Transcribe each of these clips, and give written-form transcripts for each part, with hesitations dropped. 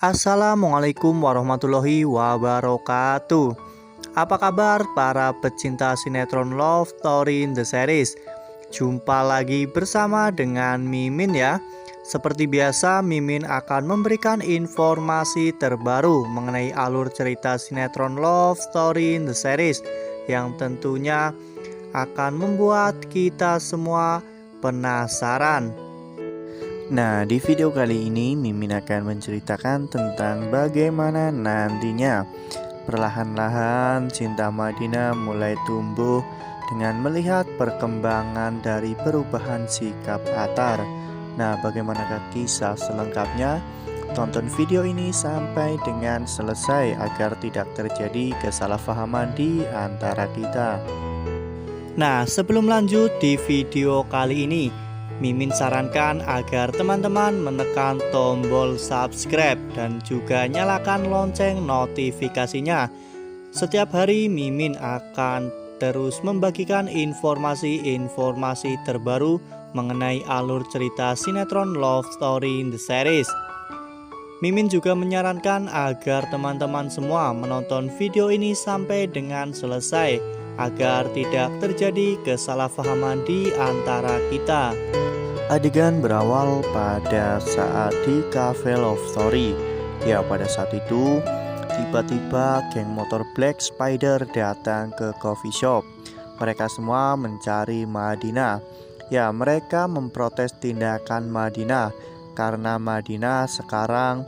Assalamualaikum warahmatullahi wabarakatuh. Apa kabar para pecinta sinetron Love Story in the Series? Jumpa lagi bersama dengan Mimin ya. Seperti biasa, Mimin akan memberikan informasi terbaru mengenai alur cerita sinetron Love Story in the Series yang tentunya akan membuat kita semua penasaran. Nah, di video kali ini Mimin akan menceritakan tentang bagaimana nantinya perlahan-lahan cinta Madinah mulai tumbuh dengan melihat perkembangan dari perubahan sikap Attar. Nah, bagaimanakah kisah selengkapnya? Tonton video ini sampai dengan selesai agar tidak terjadi kesalahpahaman di antara kita. Nah, sebelum lanjut di video kali ini, Mimin sarankan agar teman-teman menekan tombol subscribe dan juga nyalakan lonceng notifikasinya. Setiap hari Mimin akan terus membagikan informasi-informasi terbaru mengenai alur cerita sinetron Love Story in the Series. Mimin juga menyarankan agar teman-teman semua menonton video ini sampai dengan selesai agar tidak terjadi kesalahpahaman di antara kita. Adegan berawal pada saat di Cafe Love Story. Ya, pada saat itu tiba-tiba geng motor Black Spider datang ke coffee shop. Mereka semua mencari Madinah. Ya, mereka memprotes tindakan Madinah karena Madinah sekarang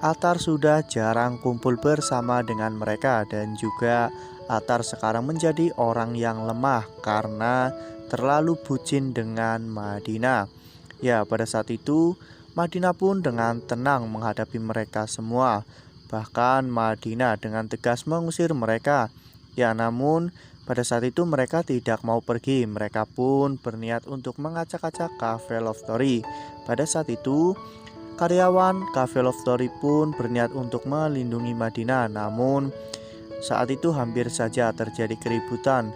Attar sudah jarang kumpul bersama dengan mereka, dan juga Attar sekarang menjadi orang yang lemah karena terlalu bucin dengan Madinah. Ya, pada saat itu Madinah pun dengan tenang menghadapi mereka semua. Bahkan Madinah dengan tegas mengusir mereka. Ya, namun pada saat itu mereka tidak mau pergi. Mereka pun berniat untuk mengacak-acak Cafe Love Story. Pada saat itu karyawan Cafe Love Story pun berniat untuk melindungi Madinah. Namun saat itu hampir saja terjadi keributan.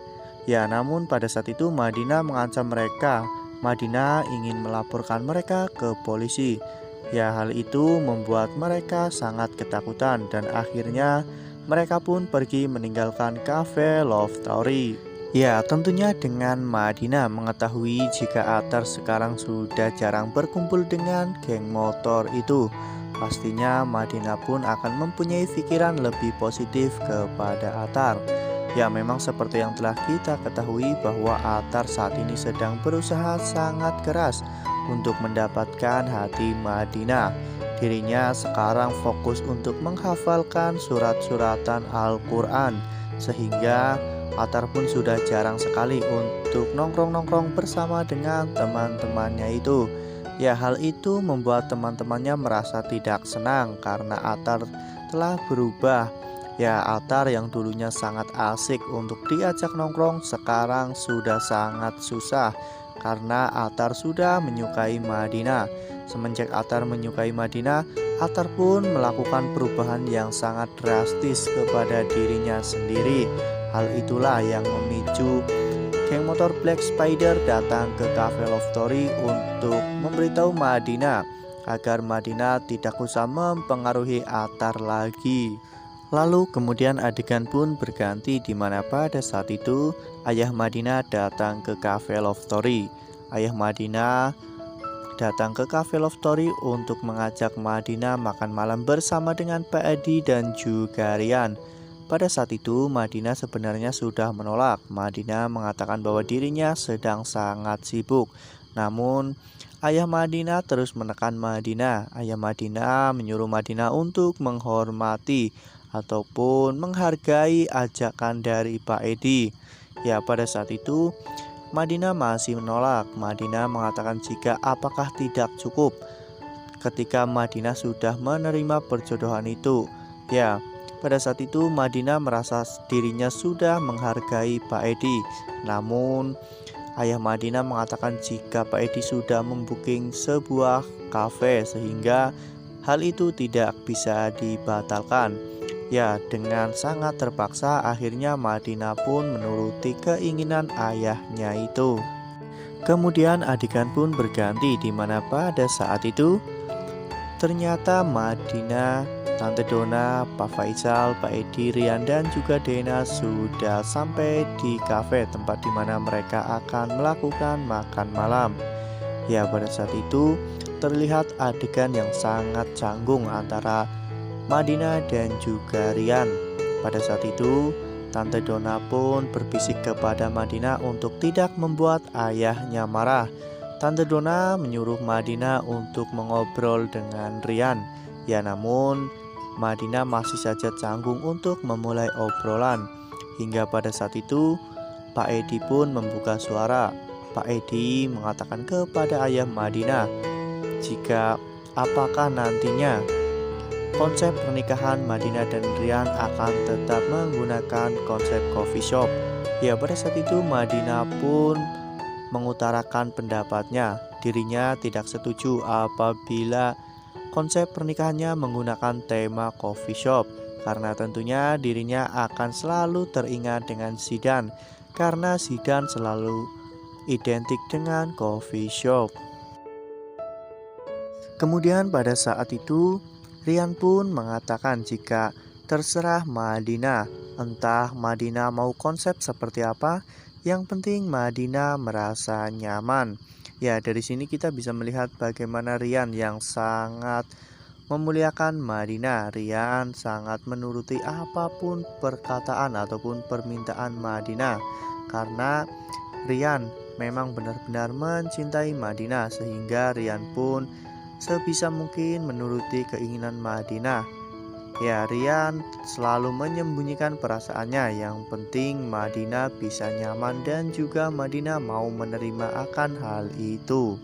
Ya, namun pada saat itu Madinah mengancam mereka. Madinah ingin melaporkan mereka ke polisi. Ya, hal itu membuat mereka sangat ketakutan dan akhirnya mereka pun pergi meninggalkan Cafe Love Story. Ya, tentunya dengan Madinah mengetahui jika Attar sekarang sudah jarang berkumpul dengan geng motor itu, pastinya Madinah pun akan mempunyai pikiran lebih positif kepada Attar. Ya, memang seperti yang telah kita ketahui bahwa Attar saat ini sedang berusaha sangat keras untuk mendapatkan hati Madinah. Dirinya sekarang fokus untuk menghafalkan surat-suratan Al-Quran, sehingga Attar pun sudah jarang sekali untuk nongkrong-nongkrong bersama dengan teman-temannya itu. Ya, hal itu membuat teman-temannya merasa tidak senang karena Attar telah berubah. Ya, Attar yang dulunya sangat asik untuk diajak nongkrong sekarang sudah sangat susah karena Attar sudah menyukai Madinah. Semenjak Attar menyukai Madinah, Attar pun melakukan perubahan yang sangat drastis kepada dirinya sendiri. Hal itulah yang memicu geng motor Black Spider datang ke Cafe Love Story untuk memberitahu Madinah agar Madinah tidak usah mempengaruhi Attar lagi. Lalu kemudian adegan pun berganti di mana pada saat itu ayah Madinah datang ke Cafe Love Story. Ayah Madinah datang ke Cafe Love Story untuk mengajak Madinah makan malam bersama dengan Pak Edi dan juga Rian. Pada saat itu Madinah sebenarnya sudah menolak. Madinah mengatakan bahwa dirinya sedang sangat sibuk. Namun ayah Madinah terus menekan Madinah. Ayah Madinah menyuruh Madinah untuk menghormati ataupun menghargai ajakan dari Pak Edi. Ya, pada saat itu Madinah masih menolak. Madinah mengatakan jika apakah tidak cukup ketika Madinah sudah menerima perjodohan itu. Ya, pada saat itu Madinah merasa dirinya sudah menghargai Pak Edi. Namun ayah Madinah mengatakan jika Pak Edi sudah membooking sebuah kafe sehingga hal itu tidak bisa dibatalkan. Ya, dengan sangat terpaksa akhirnya Madinah pun menuruti keinginan ayahnya itu. Kemudian adegan pun berganti di mana pada saat itu ternyata Madinah Tante Dona, Pak Faisal, Pak Edi, Rian, dan juga Dena sudah sampai di kafe tempat dimana mereka akan melakukan makan malam. Ya, pada saat itu terlihat adegan yang sangat canggung antara Madina dan juga Rian. Pada saat itu, Tante Dona pun berbisik kepada Madina untuk tidak membuat ayahnya marah. Tante Dona menyuruh Madina untuk mengobrol dengan Rian. Ya, namun Madina masih saja canggung untuk memulai obrolan. Hingga pada saat itu, Pak Edi pun membuka suara. Pak Edi mengatakan kepada ayah Madina, jika apakah nantinya konsep pernikahan Madina dan Rian akan tetap menggunakan konsep coffee shop. Ya, pada saat itu Madina pun mengutarakan pendapatnya. Dirinya tidak setuju apabila konsep pernikahannya menggunakan tema coffee shop, karena tentunya dirinya akan selalu teringat dengan Zidan, karena Zidan selalu identik dengan coffee shop. Kemudian pada saat itu Rian pun mengatakan jika terserah Madina, entah Madina mau konsep seperti apa, yang penting Madina merasa nyaman. Ya, dari sini kita bisa melihat bagaimana Rian yang sangat memuliakan Madina. Rian sangat menuruti apapun perkataan ataupun permintaan Madina, karena Rian memang benar-benar mencintai Madina, sehingga Rian pun sebisa mungkin menuruti keinginan Madina. Ya, Rian selalu menyembunyikan perasaannya. Yang penting Madina bisa nyaman dan juga Madina mau menerima akan hal itu.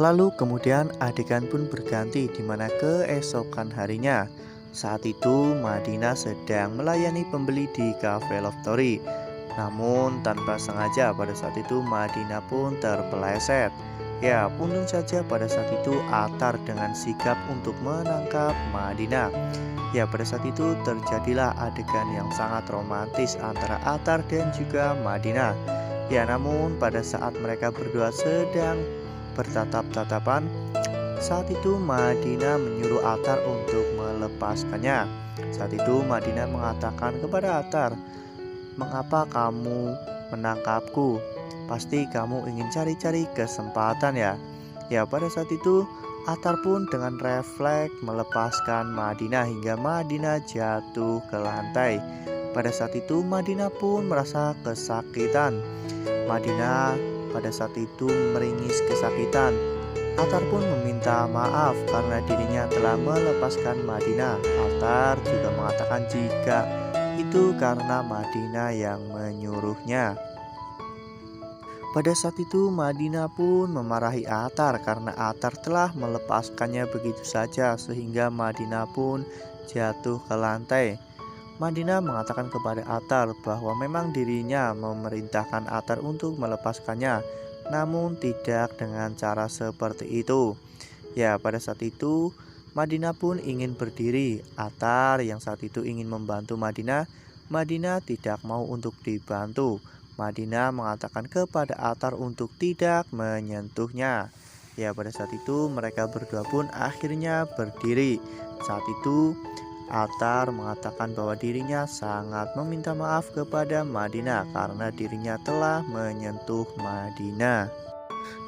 Lalu kemudian adegan pun berganti di mana keesokan harinya. Saat itu Madina sedang melayani pembeli di Cafe Love Story. Namun tanpa sengaja pada saat itu Madina pun terpeleset. Ya, untung saja pada saat itu Atar dengan sigap untuk menangkap Madina. Ya, pada saat itu terjadilah adegan yang sangat romantis antara Atar dan juga Madina. Ya, namun pada saat mereka berdua sedang bertatap-tatapan, saat itu Madina menyuruh Atar untuk melepaskannya. Saat itu Madina mengatakan kepada Atar, "Mengapa kamu menangkapku? Pasti kamu ingin cari-cari kesempatan ya?" Ya, pada saat itu Atar pun dengan refleks melepaskan Madina hingga Madina jatuh ke lantai. Pada saat itu Madina pun merasa kesakitan. Madina pada saat itu meringis kesakitan. Atar pun meminta maaf karena dirinya telah melepaskan Madina. Atar juga mengatakan jika itu karena Madina yang menyuruhnya. Pada saat itu Madina pun memarahi Atar karena Atar telah melepaskannya begitu saja sehingga Madina pun jatuh ke lantai. Madina mengatakan kepada Atar bahwa memang dirinya memerintahkan Atar untuk melepaskannya, namun tidak dengan cara seperti itu. Ya, pada saat itu Madina pun ingin berdiri. Atar yang saat itu ingin membantu Madina, Madina tidak mau untuk dibantu. Madina mengatakan kepada Atar untuk tidak menyentuhnya. Ya, pada saat itu mereka berdua pun akhirnya berdiri. Saat itu Atar mengatakan bahwa dirinya sangat meminta maaf kepada Madina karena dirinya telah menyentuh Madina.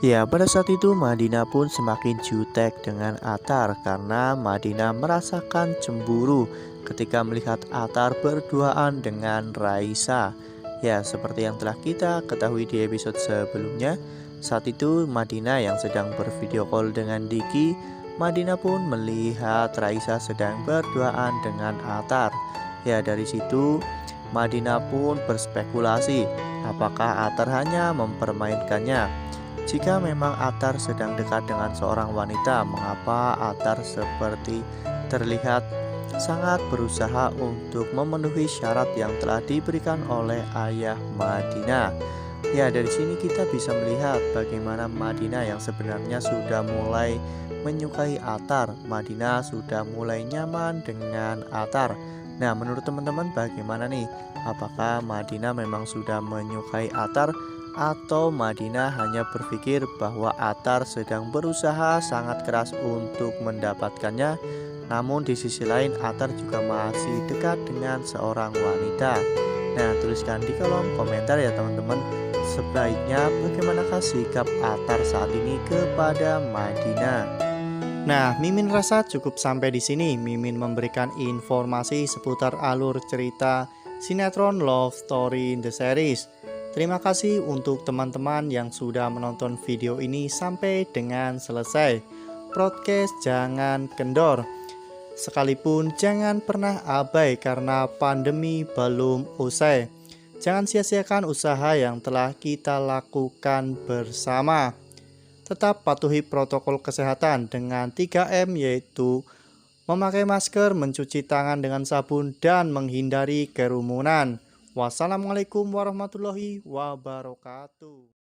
Ya, pada saat itu Madina pun semakin jutek dengan Atar karena Madina merasakan cemburu ketika melihat Atar berduaan dengan Raisa. Ya, seperti yang telah kita ketahui di episode sebelumnya, saat itu Madina yang sedang bervideo call dengan Diki, Madina pun melihat Raisa sedang berduaan dengan Atar. Ya, dari situ Madina pun berspekulasi apakah Atar hanya mempermainkannya. Jika memang Atar sedang dekat dengan seorang wanita, mengapa Atar seperti terlihat sangat berusaha untuk memenuhi syarat yang telah diberikan oleh ayah Madina. Ya, dari sini kita bisa melihat bagaimana Madina yang sebenarnya sudah mulai menyukai Atar. Madina sudah mulai nyaman dengan Atar. Nah, menurut teman-teman bagaimana nih? Apakah Madina memang sudah menyukai Atar atau Madina hanya berpikir bahwa Atar sedang berusaha sangat keras untuk mendapatkannya? Namun di sisi lain Atar juga masih dekat dengan seorang wanita. Nah, tuliskan di kolom komentar ya teman-teman. Sebaiknya bagaimanakah sikap Atar saat ini kepada Madina? Nah, Mimin rasa cukup sampai di sini. Mimin memberikan informasi seputar alur cerita sinetron Love Story in the Series. Terima kasih untuk teman-teman yang sudah menonton video ini sampai dengan selesai. Podcast jangan kendor. Sekalipun jangan pernah abai karena pandemi belum usai. Jangan sia-siakan usaha yang telah kita lakukan bersama. Tetap patuhi protokol kesehatan dengan 3M, yaitu memakai masker, mencuci tangan dengan sabun, dan menghindari kerumunan. Wassalamualaikum warahmatullahi wabarakatuh.